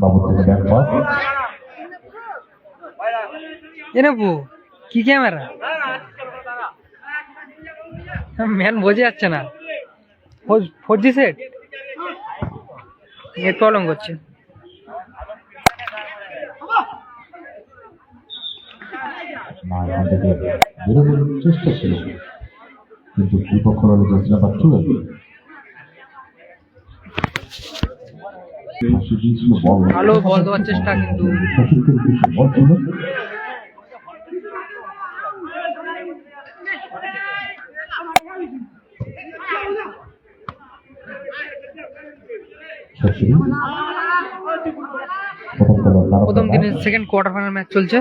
বাবু থেকে back pass এনেবু কি camera man বোঝা যাচ্ছে না 4G সেট নেট প্রবলেম করছে না এখান থেকে বেরোনোর চেষ্টা ছিল কিন্তু বিপক্ষ হলো জাস্ট নাম্বার 12 ভালো বল দেওয়ার চেষ্টা কিন্তু বল ছিল প্রথম দিনের সেকেন্ড কোয়ার্টার ফাইনাল ম্যাচ চলছে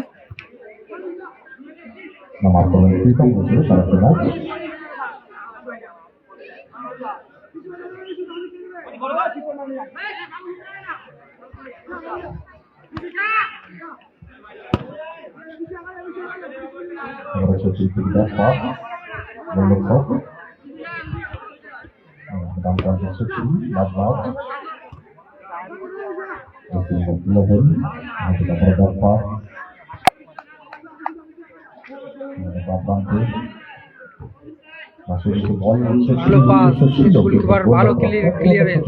ভালো পাস গোলকিপার ভালো ক্লিয়ারেন্স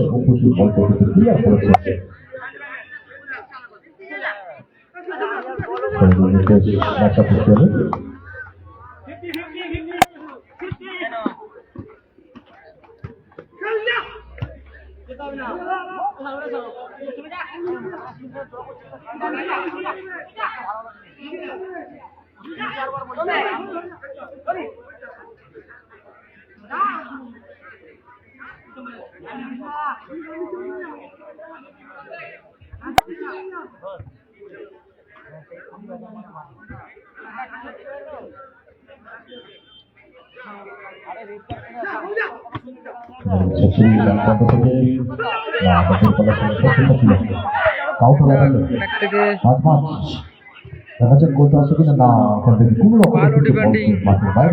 ভালো ডিফেন্ডিং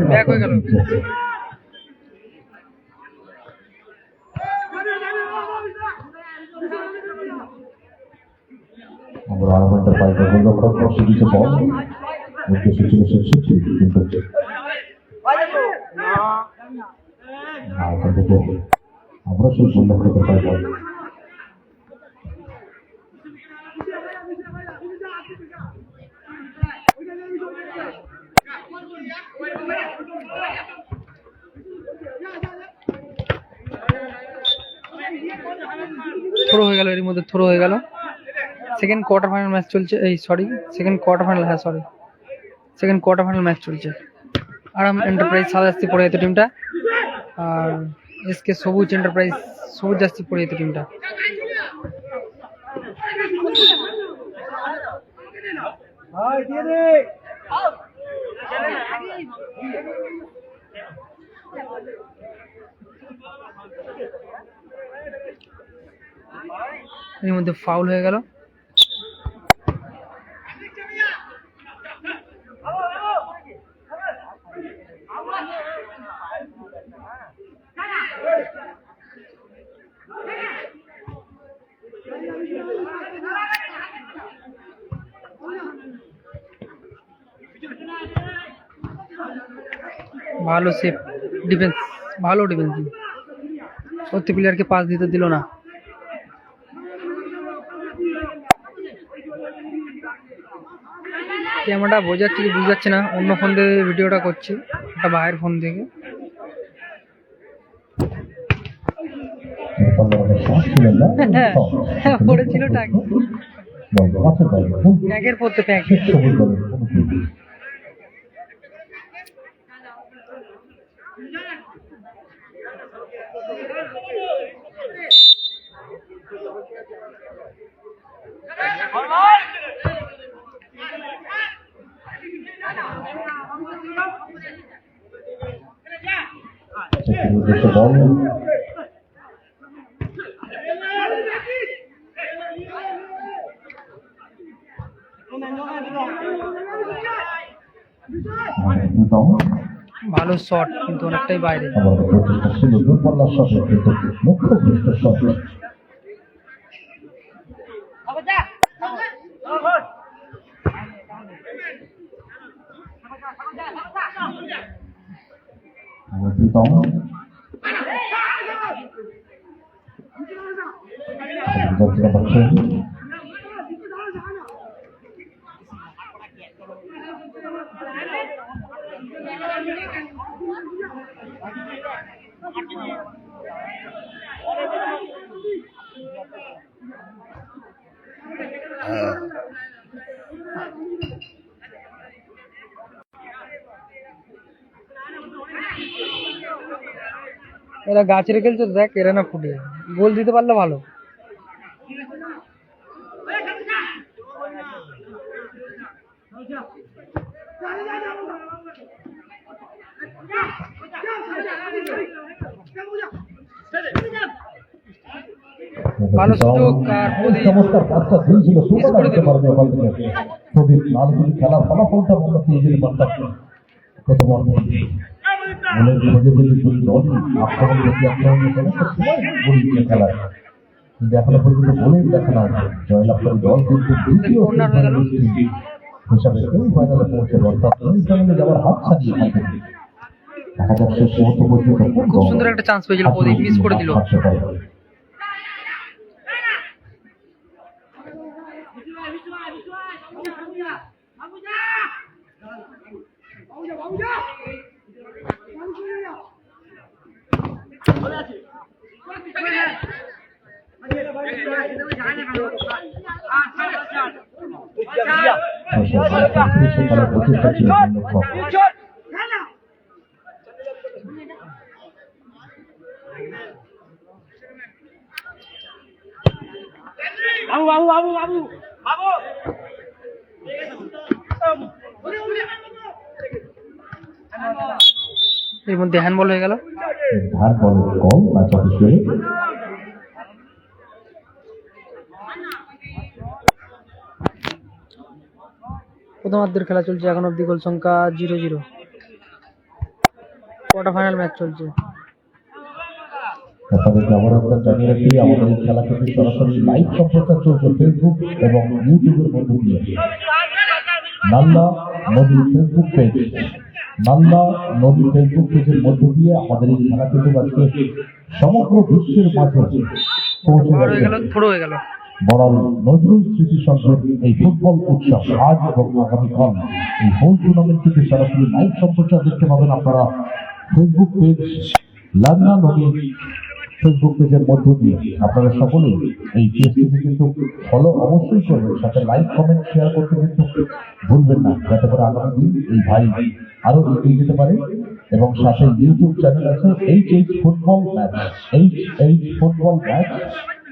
ব্যাক হয়ে গেল আমরা আর্মেন্টের পাইপের গোলরক্ষক বসে দিতে বল উদ্দেশ্য ছিল 66 কিন্তু এখান থেকে আমরা সেই গোলরক্ষকের পাই বল থ্রো হয়ে গেল এর মধ্যে থ্রো হয়ে গেল সেকেন্ড কোয়ার্টার ফাইনাল ম্যাচ চলছে সেকেন্ড কোয়ার্টার ফাইনাল ম্যাচ চলছে আরাম এন্টারপ্রাইজ সাদা জার্সি পরে যেত টিমটা আর এসকে সবুজ এন্টারপ্রাইজ সবুজ জার্সি পরে যেত টিমটা এর মধ্যে ফাউল হয়ে গেল ভালো সেফ ডিফেন্স ভালো ডিফেন্স সত্যি প্লেয়ারকে পাস দিতে দিল না ক্যামেরাটা বোঝাচ্ছে কি বুঝাচ্ছে না অন্য ফোন থেকে ভিডিওটা করছি একটা ভাইয়ের ফোন থেকে পড়েছিল ট্যাগের পড়তে ট্যাগ ভালো শট কিন্তু অনেকটাই বাইরে মুখ্য প্রীতম পাচ্ছেন এরা গাছে রেখেছে তো, দেখ এরা না ফুটে গোল দিতে পারলে ভালো। ভালো সুযোগ আর প্রদীপ চমৎকার পাঁচটা দিন ছিল সুপার করতে পারবে ওখান থেকে প্রদীপ লাল খেলার ফলাফলটা আমরা পেয়ে যেতে পারতাম প্রথম অর্থে মনের খোঁজে যদি দুই দল আক্রমণ প্রতি আক্রমণ করে সময় বলিয়ে খেলায় কিন্তু এখনো পর্যন্ত বলেই দেখানো জয়লাভকারী দল কিন্তু দ্বিতীয় হিসাবে সেমিফাইনালে পৌঁছে অর্থাৎ সেমিফাইনালে যাওয়ার হাত ছাড়িয়ে থাকে দেখা যাচ্ছে শেষ মুহূর্ত পর্যন্ত খুব সুন্দর একটা চান্স পেয়েছিল, প্রদীপ মিস করে দিল। প্রচেষ্টা ছিল এর মধ্যে হ্যান্ডবল হয়ে গেল। প্রথমার্ধের খেলা চলছে, এখন অব্দি গোল সংখ্যা 0-0। কোয়ার্টার ফাইনাল ম্যাচ চলছে। আপনাদেরকে আবার আমরা জানিয়ে রাখি আমাদের এই খেলা থেকে সরাসরি লাইভ সম্প্রচার চলছে ফেসবুক এবং ইউটিউবের মধ্য দিয়ে। নাল্লা নদী ফেসবুক পেজ, নাল্লা নদী ফেসবুক পেজের মধ্য দিয়ে আমাদের এই খেলা কিন্তু আজকে সমগ্র বিশ্বের মাঝে পৌঁছে গেল। বড়াল নজরুল স্মৃতি সংঘের এই ফুটবল উৎসব আজ এবং আগামীকাল এই হোল টুর্নামেন্ট থেকে সরাসরি লাইভ সম্প্রচার দেখতে পাবেন আপনারা ফেসবুক পেজ লান্না নদী ফেসবুক পেজের মধ্য দিয়ে। আপনারা সকলেই এই পেজটিকে কিন্তু ফলো অবশ্যই করবেন, সাথে লাইক কমেন্ট শেয়ার করতে কিন্তু ভুলবেন না, যাতে করে আগামী দিন এই ভাই আরো এগিয়ে যেতে পারে। এবং সাথে ইউটিউব চ্যানেল আছে H football match, H football match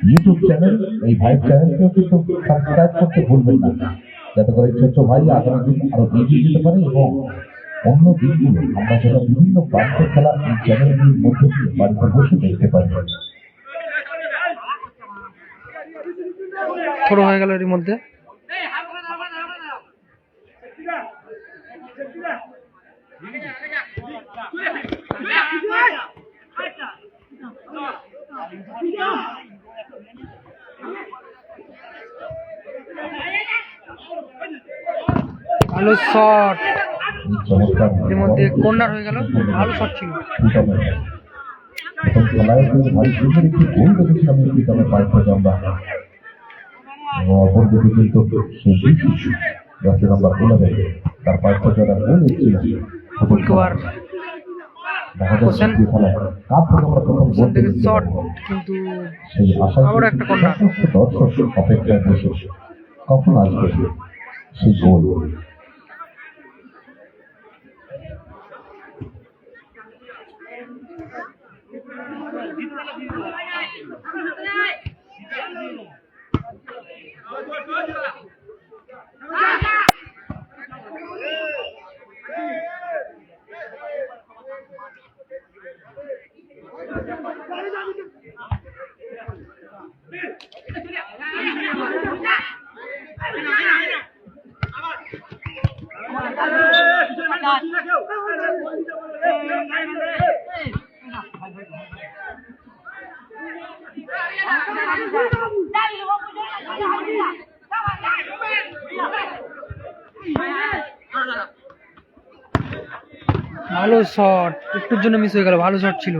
YouTube channel, এই ভাইয়ের চ্যানেলকেও কিন্তু সাবস্ক্রাইব করতে ভুলবেন না, যাতে করে ছোট্ট ভাই আগামী দিন আরো এগিয়ে যেতে পারে এবং অন্য দিনগুলো আমরা যেন বিভিন্ন প্রান্তের খেলা এই চ্যানেলগুলির মধ্যে দিয়ে বাড়িতে বসে দেখতে পারি। থ্রো হয়ে গেল এর মধ্যে। ভালো শট, এর মধ্যে কর্নার হয়ে গেল। ভালো শট ছিল। খেলায় কিন্তু ভাই সুন্দর একটি গোল দেখেছিলাম প্রীতমের পাশ থেকে আমরা, এবং অপরদিকে কিন্তু সেই 10 নম্বর 11 তার পাশ থেকে একটা গোল এসেছিল। দেখা যাচ্ছে খেলায় কাপ থেকে আমরা প্রথম গোল দেখেছিলাম, কিন্তু সেই আশায় দর্শক অপেক্ষায় বসে কখন আসবে সেই গোল। ভালো শট, একটুর জন্য মিস হয়ে গেল, ভালো শট ছিল।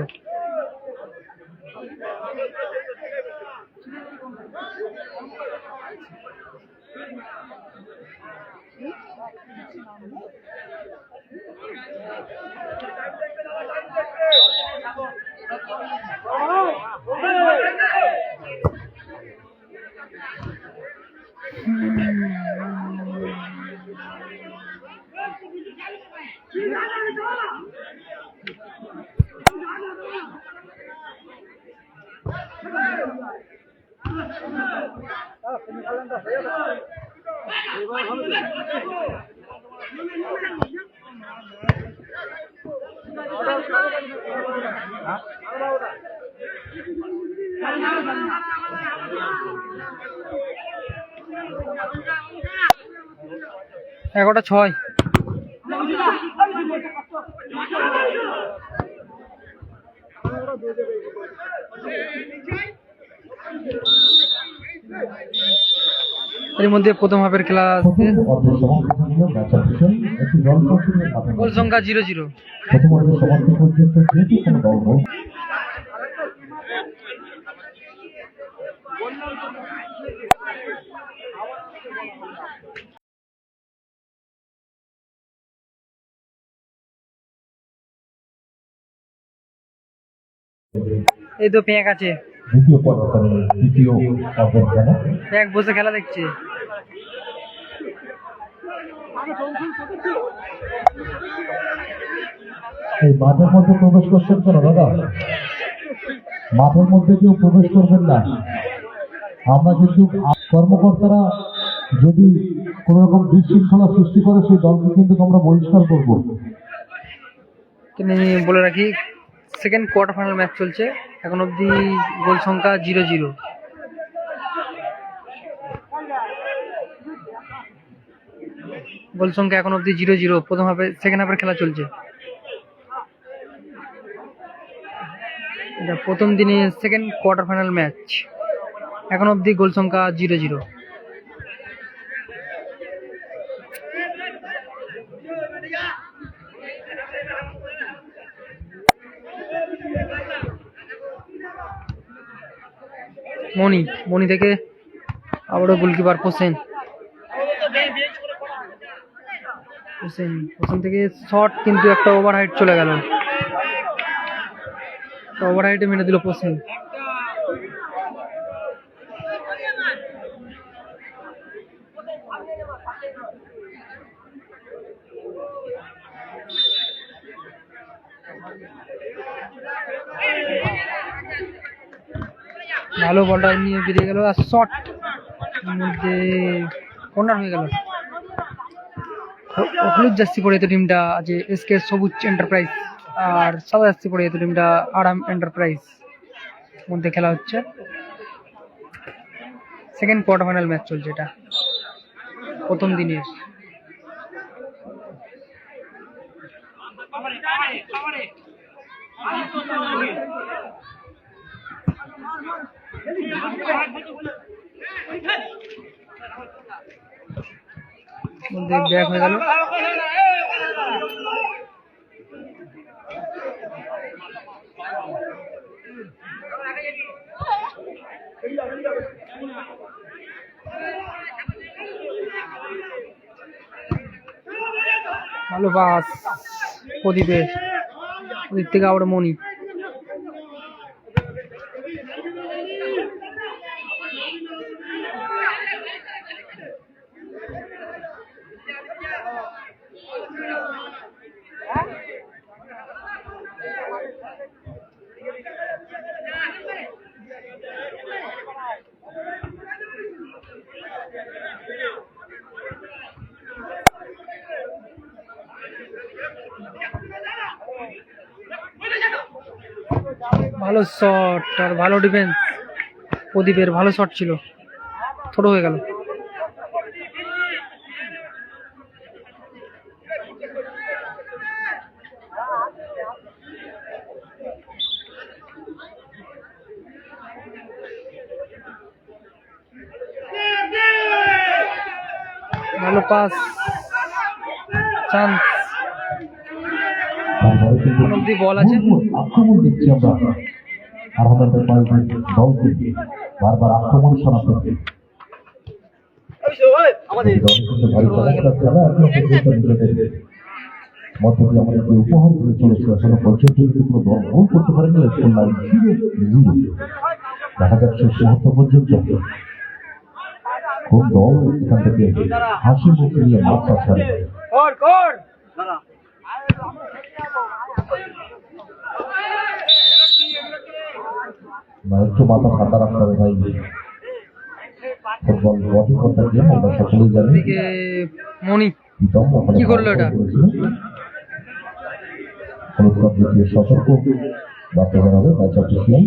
এগারোটা 6। এর মধ্যে প্রথম হাফের খেলা আসছে, প্রথম অর্ধের সমাপ্তি হলো ম্যাচ অফিসিয়াল একটি দল পর্যন্ত গোল সংখ্যা 0-0। প্রথম অর্ধের সমাপ্তি পর্যন্ত যেহেতু কোনো দল নয় এই তো প্যাক আছে, দ্বিতীয় পর্যায়ে দ্বিতীয় অর্ধের খেলা প্যাক বসে খেলা দেখছে। এই মাঠের মধ্যে প্রবেশ করছেন কেন দাদা? মাঠের মধ্যে কেউ প্রবেশ করবেন না। আমরা কিন্তু কর্মকর্তারা যদি কোন রকম বিশৃঙ্খলা সৃষ্টি করে সেই দলকে কিন্তু আমরা বহিষ্কার করবো। তিনি বলে রাখি, সেকেন্ড কোয়ার্টার ফাইনাল ম্যাচ চলছে, এখন অবধি গোল সংখ্যা 0-0। গোল সংখ্যা এখন অবধি 0-0। প্রথম হাফে সেকেন্ড হাফের খেলা চলছে। এটা প্রথম দিনে সেকেন্ড কোয়ার্টার ফাইনাল ম্যাচ, এখন অবধি গোল সংখ্যা 0-0। মনি থেকে আবারও গোলকিপার হোসেন থেকে শট, কিন্তু একটা ওভারহাইট চলে গেল, ওভারহাইটে মেরে দিল হোসেন। ভালো বলটা নিয়ে বেরিয়ে গেল, আর শট মধ্যে কর্নার হয়ে গেল। হলুদ জার্সি পরে তো টিমটা আছে এসকে সবুজ এন্টারপ্রাইজ, আর সাদা জার্সি পরে তো টিমটা আরাম এন্টারপ্রাইজ মধ্যে খেলা হচ্ছে। সেকেন্ড কোয়ার্টার ফাইনাল ম্যাচ চলছে, এটা প্রথম দিনের। মধ্যে ব্যাক হয়ে গেল। ভালো পাস প্রদীপের, প্রদীপ থেকে আবার মনি। ভালো শট আর ভালো ডিফেন্স, প্রদীপের ভালো শট ছিল, ছোট হয়ে গেল। ভালো পাস, চান্স। কিন্তু এখন অব্দি বল আছে। আক্রমণ দেখছি আমরা আরহাম এন্টারপ্রাইজের দলকে বারবার আক্রমণ শোনাতে খেলা এখনো পর্যন্ত নিজেদের মধ্য দিয়ে আমাদেরকে উপহার দিয়ে চলেছে। এখনো পর্যন্ত কিন্তু কোনো দল গোল করতে পারেনি। Score line 0-0। দেখা যাচ্ছে শেষ মুহূর্ত পর্যন্ত কোন দল এখান থেকে হাসি মুখ নিয়ে মাঠটা ছাড়ে। একটু মাথা ঠান্ডা রাখতে হবে ভাই। ফুটবল বডি করতে গিয়ে আমরা সকলেই জানি এদিকে মনি কি করলো এটা? সতর্ক রাখতে হবে ম্যাচ অফিসিয়াল।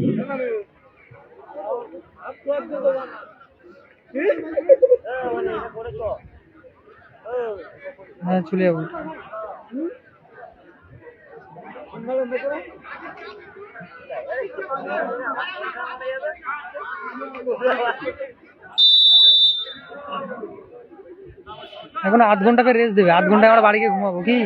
হ্যাঁ চলে যাবো। এখন আধ ঘন্টা করে রেস্ট দেবে, আধ ঘন্টায় আমরা বাড়ি গিয়ে ঘুমাবো কি?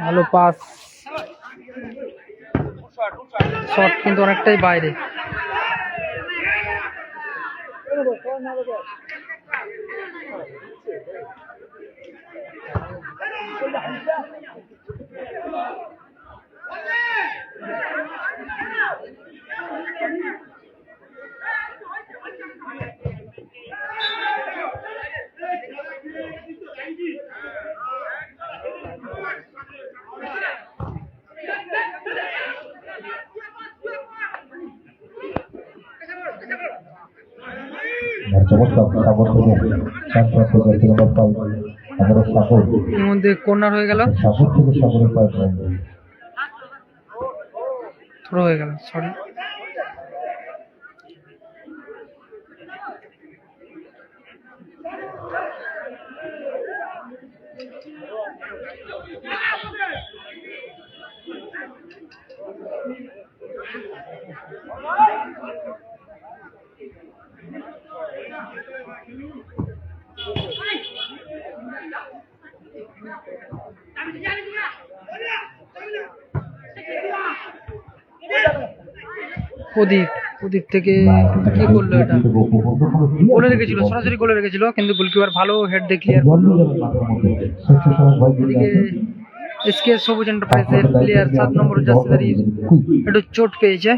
ভালো পাস, শট কিন্তু অনেকটাই বাইরে। এর মধ্যে কর্নার হয়ে গেল, সাগর থেকে সাগরের পায়ে থ্রো হয়ে গেল, সরি। প্রদীপ থেকে কি করলো এটা? গোলে রেখেছিল, সরাসরি গোলে রেখেছিল, কিন্তু গোলকিপার ভালো হেড দিয়ে ক্লিয়ার করলো। এদিকে এসকে সবুজ এন্টারপ্রাইজের প্লেয়ার 7 নম্বর জার্সিধারী একটু চোট পেয়েছে।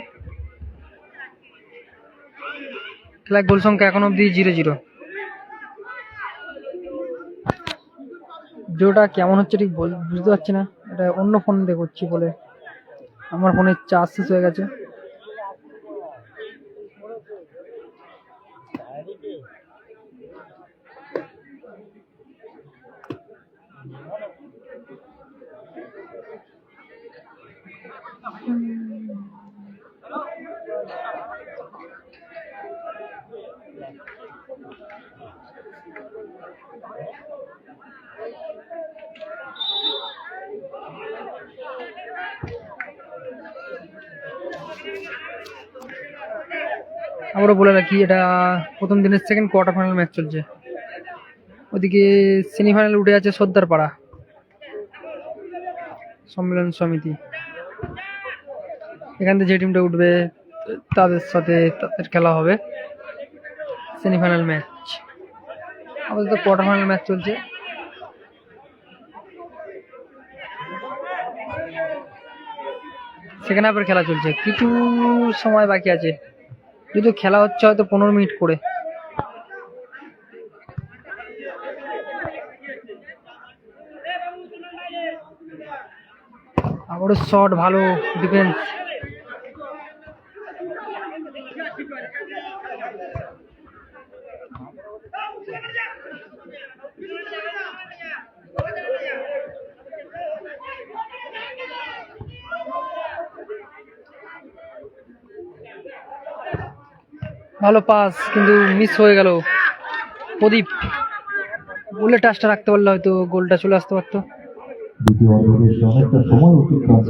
খেলায় গোল সংখ্যা এখন অব্দি 0-0। ভিডিওটা কেমন হচ্ছে ঠিক বুঝতে পারছি না, এটা অন্য ফোন দিয়ে করছি বলে আমার ফোনের চার্জ শেষ হয়ে গেছে। আবারও বলে রাখি, এটা প্রথম দিনের সেকেন্ড কোয়ার্টার ফাইনাল ম্যাচ চলছে। ওদিকে সেমিফাইনাল উঠে আছে সর্দারপাড়া সম্মেলন সমিতি। এখান থেকে যে টিমটা উঠবে তাদের সাথে তাদের খেলা হবে সেমিফাইনাল ম্যাচ। আমাদের তো কোয়ার্টার ফাইনাল ম্যাচ চলছে। সেকেন্ড হাফের খেলা চলছে, কিছু সময় বাকি আছে, যদি খেলা হচ্ছে হয়তো 15 মিনিট করে। আবারও শট, ভালো ডিফেন্স। ভালো পাস, কিন্তু মিস হয়ে গেল। প্রদীপ গোলে টাচটা রাখতে পারলে হয়তো গোলটা চলে আসতে পারতো। দ্বিতীয় অর্ধে এসে অনেকটা সময় অতিক্রান্ত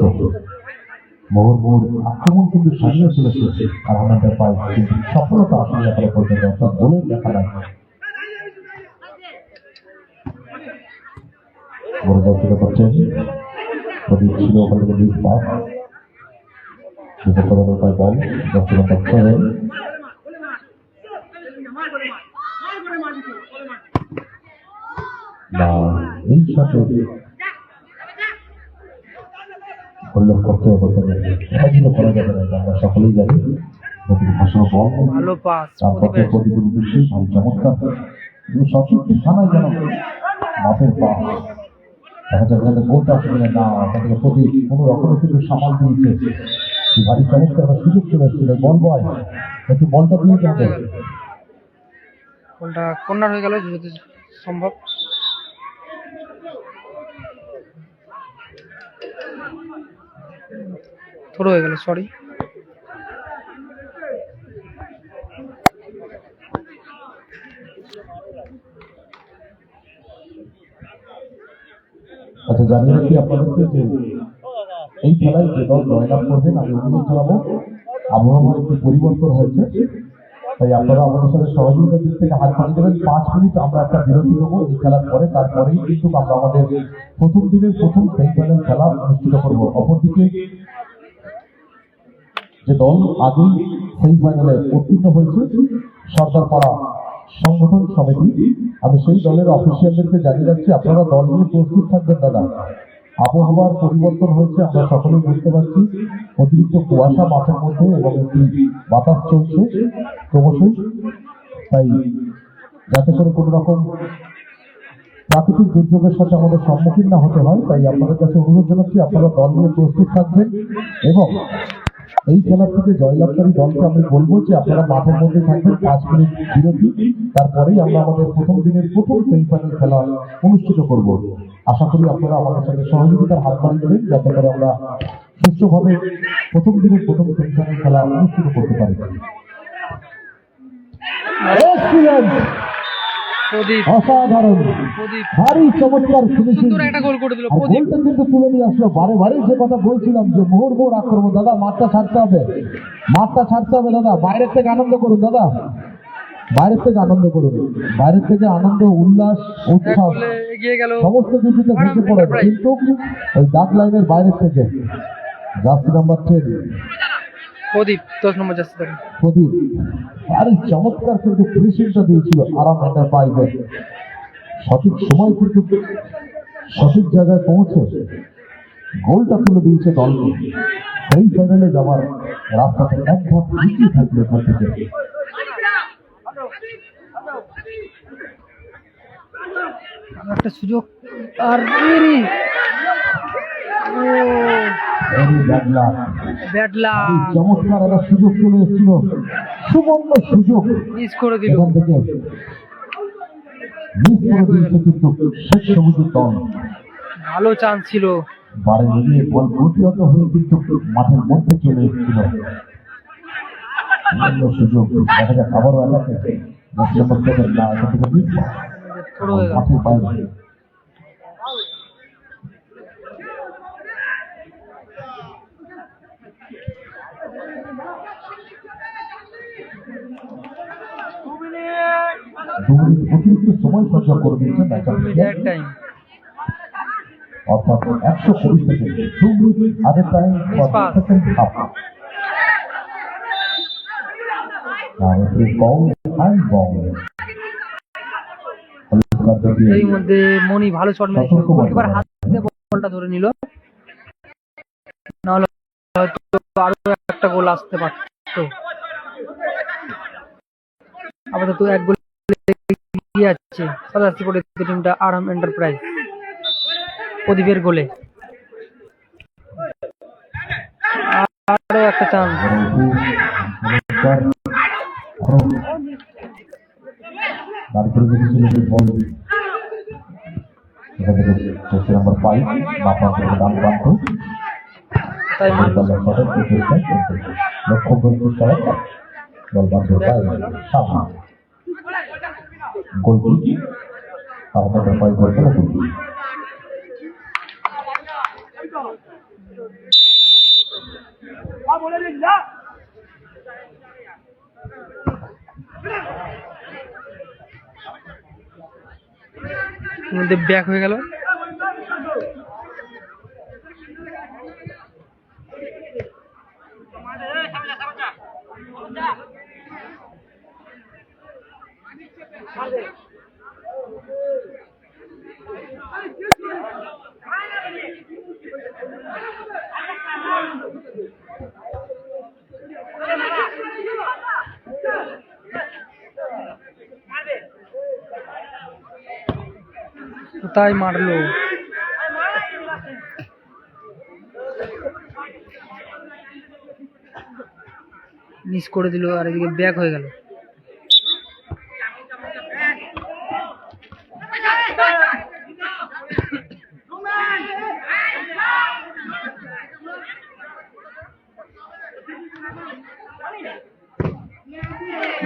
মোহন আক্রমণ কিন্তু সারিয়ে চলেছে আহমেদের পায়ে, কিন্তু সফলতা আসলে এখনো পর্যন্ত অর্থাৎ গোলের দেখা নাই। বড় দর্শক করছেন প্রদীপ ছিল ওখান থেকে বিশ পাস বিপদ পায় বল দর্শক করতে না, এই সাথে উল্লেখ করতে বলতে খেলাধুলো করা যাবে না, আমরা সকলেই জানি। ভালো পাস তারপরে প্রদীপের উদ্দেশ্যে ভারী চমৎকার সঠিক ঠিকানায় যেন মাঠের পাস দেখা যাবে যাতে গোলটা আসলে না, ওখান থেকে প্রদীপ কোনো রকমের কিন্তু সামাল দিয়েছে, ভারী চমৎকার একটা সুযোগ চলে এসেছিল। বল বয় একটু বলটা দিয়ে যাবে, বলটা কর্নার হয়ে গেল যদি সম্ভব। থ্রো হয়ে গেল, সরি। আচ্ছা, জানিয়ে রাখি আপনাদেরকে যে এই খেলায় যে দল জয়লাভ করবেন আমি অনুরোধ জানাবো, আবহাওয়ার একটু পরিবর্তন হয়েছে, তাই আপনারা আমাদের সাথে সহযোগিতার দিক থেকে হাত পাড়ি দেবেন। 5 মিনিট আমরা একটা বিরতি দেবো এই খেলার পরে, তারপরেই কিন্তু আমরা আমাদের প্রথম দিনের প্রথম সেমিফাইনাল খেলা অনুষ্ঠিত করবো। অপরদিকে যে দল আগেই সেমিফাইনালে উত্তীর্ণ হয়েছে সর্দারপাড়া সংগঠন সমিতি, আমি সেই দলের অফিসিয়ালদেরকে জানিয়ে রাখছি আপনারা দল নিয়ে প্রস্তুত থাকবেন দাদা। আবহাওয়ার পরিবর্তন হয়েছে আমরা সকলেই বুঝতে পারছি, অতিরিক্ত কুয়াশা মাঠের মধ্যে এবং একটি বাতাস চলছে ক্রমশই, তাই যাতে করে কোনো রকম প্রাকৃতিক দুর্যোগের সাথে আমাদের সম্মুখীন না হতে হয়, তাই আপনাদের কাছে অনুরোধ জানাচ্ছি আপনারা দল নিয়ে প্রস্তুত থাকবেন। এবং এই খেলা থেকে জয়লাভকারী দলকে আমি বলবো যে আপনারা মাঠের মধ্যে থাকবেন, 5 মিনিট বিরতি, তারপরেই আমরা আমাদের প্রথম দিনের প্রথম সেমিফাইনাল খেলা অনুষ্ঠিত করব। আশা করি আপনারা আমাদের সাথে সহযোগিতার হাত বাড়িয়ে দেবেন যাতে করে আমরা সুষ্ঠুভাবে প্রথম দিনের প্রথম সেমিফাইনাল খেলা অনুষ্ঠিত করতে পারি। অসাধারণ ভারী চমৎকার ফিনিশিং, একটা গোল করে দিল গোলটা কিন্তু তুলে নিয়ে আসলো। বারে যে কথা বলছিলাম যে মোহর আক্রমণ, দাদা মাঠটা ছাড়তে হবে, মাঠটা ছাড়তে হবে দাদা, বাইরের থেকে আনন্দ করুন দাদা, বাইরের থেকে আনন্দ করুন, বাইরের থেকে আনন্দ উল্লাস উৎসাহ সমস্ত কিছুতে ভেসে পড়ে, কিন্তু ওই ডাক লাইনের বাইরের থেকে জার্সি নাম্বার 10 প্রদীপ 10 নম্বর জার্সি প্রদীপ আরে চমৎকার কিন্তু ফিনিশিংটা দিয়েছিল আরাম একটা পাইবে, সঠিক সময় কিন্তু সঠিক জায়গায় পৌঁছে গোলটা তুলে দিয়েছে দলকে। সেই ফাইনালে যাওয়ার রাস্তাতে এক ধাপ এগিয়ে থাকবে এখান থেকে। একটা সুযোগ আর চমৎকার একটা সুযোগ চলে এসেছিল, সুবর্ণ সুযোগ মিস করে দিল, এখান থেকে মিস করে দিয়েছে কিন্তু শেখ সবুজের দল। ভালো চান্স ছিল, বারে মিলিয়ে বল প্রতিহত হয়ে কিন্তু মাঠের মধ্যে চলে এসেছিল। সুযোগ দেখা যায় আবারও এলাকাতে না এখান থেকে মাঠের বাইরে অতিরিক্ত সময় সজ্জা করে দিচ্ছে অর্থাৎ 120 second, 2 minute other time for second half. এই মধ্যে মনি ভালো শট মেরেছিল, গোলকিপার হাত দিয়ে বলটা ধরে নিল, নাহলে হয়তো আরো একটা গোল আসতে পারতো। আপাতত এক গোল এগিয়ে যাচ্ছে সাদাসিপুরের টিমটা আরাম এন্টারপ্রাইজ প্রদীপের গোলে। আরো একটা চান্স, তারপরে বল নাম্বার 5 ডান প্রান্ত লক্ষ্য বল বাঁধে সামনে গোলটি আহমেদের 5 গোল করে মধ্যে ব্যাক হয়ে গেল। কোথায় মারলো? মিস করে দিল আর এদিকে ব্যাক হয়ে গেল।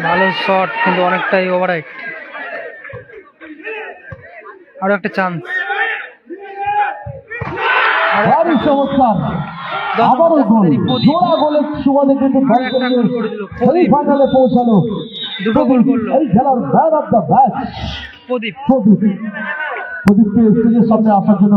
ভালো শট কিন্তু অনেকটাই ওভাররাইট। আরো একটা চান্স। ভারী চমৎকার, আবারও গোল, জোড়া গোলের সুবাদে কিন্তু সেমিফাইনালে পৌঁছালো দুটো গোল করলো এই খেলার ম্যান অফ দ্য ম্যাচ প্রদীপ। প্রদীপকে স্টেজের সামনে আসার জন্য